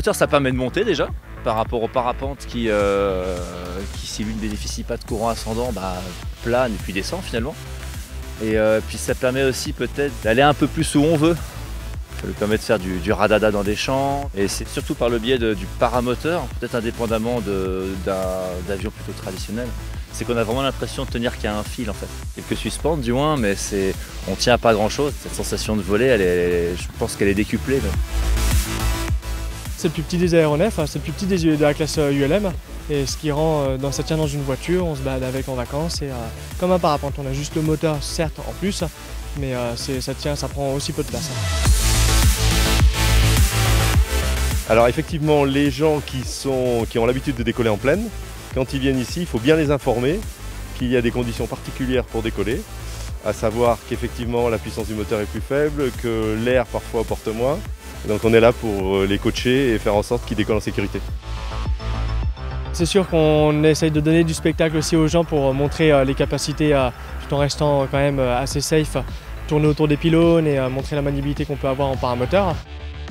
paramoteur, ça permet de monter déjà, par rapport au parapente qui si lui ne bénéficie pas de courant ascendant, plane et puis descend finalement. Et puis ça permet aussi peut-être d'aller un peu plus où on veut. Ça lui permet de faire du radada dans des champs. Et c'est surtout par le biais du paramoteur, peut-être indépendamment d'avions plutôt traditionnels. C'est qu'on a vraiment l'impression de tenir qu'il y a un fil en fait. Quelques suspentes du moins, mais on tient à pas grand chose. Cette sensation de voler, je pense qu'elle est décuplée. Même. C'est le plus petit des aéronefs, c'est le plus petit de la classe ULM. Et ce qui rend, ça tient dans une voiture, on se balade avec en vacances. Et comme un parapente, on a juste le moteur certes en plus, mais ça prend aussi peu de place. Alors effectivement, les gens qui ont l'habitude de décoller en plaine, quand ils viennent ici, il faut bien les informer qu'il y a des conditions particulières pour décoller, à savoir qu'effectivement la puissance du moteur est plus faible, que l'air parfois porte moins. Donc on est là pour les coacher et faire en sorte qu'ils décollent en sécurité. C'est sûr qu'on essaye de donner du spectacle aussi aux gens pour montrer les capacités tout en restant quand même assez safe, tourner autour des pylônes et montrer la maniabilité qu'on peut avoir en paramoteur.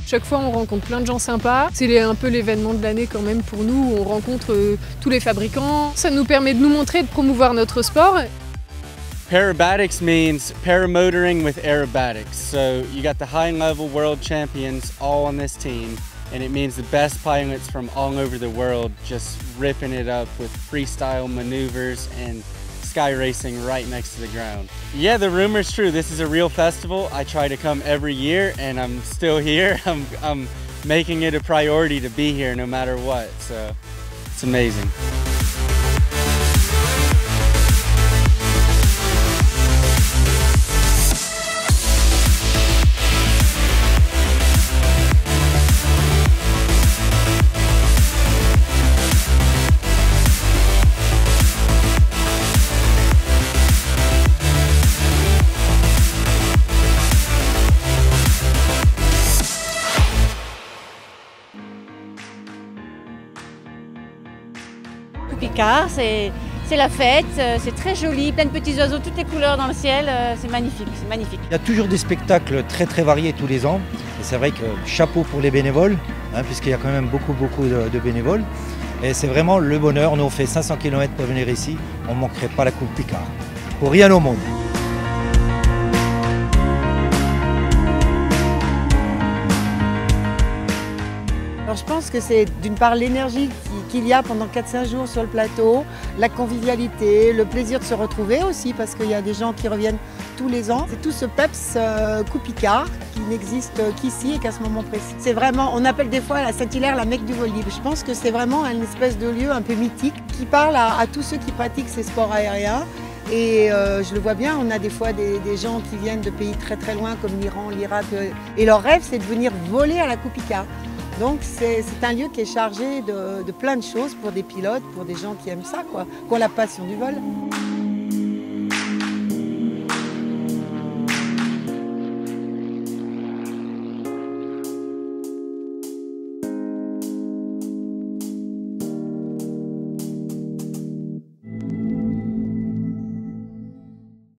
Chaque fois, on rencontre plein de gens sympas. C'est un peu l'événement de l'année quand même pour nous. On rencontre tous les fabricants. Ça nous permet de nous montrer, de promouvoir notre sport. Parabatics means paramotoring with aerobatics. So you got the high-level world champions all on this team, and it means the best pilots from all over the world just ripping it up with freestyle maneuvers and sky racing right next to the ground. Yeah, the rumor's true. This is a real festival. I try to come every year, and I'm still here. I'm making it a priority to be here no matter what. So it's amazing. Picard, c'est la fête, c'est très joli, plein de petits oiseaux, toutes les couleurs dans le ciel, c'est magnifique, c'est magnifique. Il y a toujours des spectacles très variés tous les ans. Et c'est vrai que chapeau pour les bénévoles, puisqu'il y a quand même beaucoup de bénévoles. Et c'est vraiment le bonheur. Nous on fait 500 km pour venir ici, on ne manquerait pas la Coupe Picard. Pour rien au monde. Alors je pense que c'est d'une part l'énergie qu'il y a pendant 4-5 jours sur le plateau, la convivialité, le plaisir de se retrouver aussi parce qu'il y a des gens qui reviennent tous les ans. C'est tout ce peps Coupe Picard qui n'existe qu'ici et qu'à ce moment précis. C'est vraiment, on appelle des fois la Saint-Hilaire la Mecque du vol libre. Je pense que c'est vraiment une espèce de lieu un peu mythique qui parle à tous ceux qui pratiquent ces sports aériens. Et je le vois bien, on a des fois des gens qui viennent de pays très loin comme l'Iran, l'Irak. Et leur rêve c'est de venir voler à la Coupe Picard. Donc c'est un lieu qui est chargé de plein de choses pour des pilotes, pour des gens qui aiment ça, qui ont la passion du vol.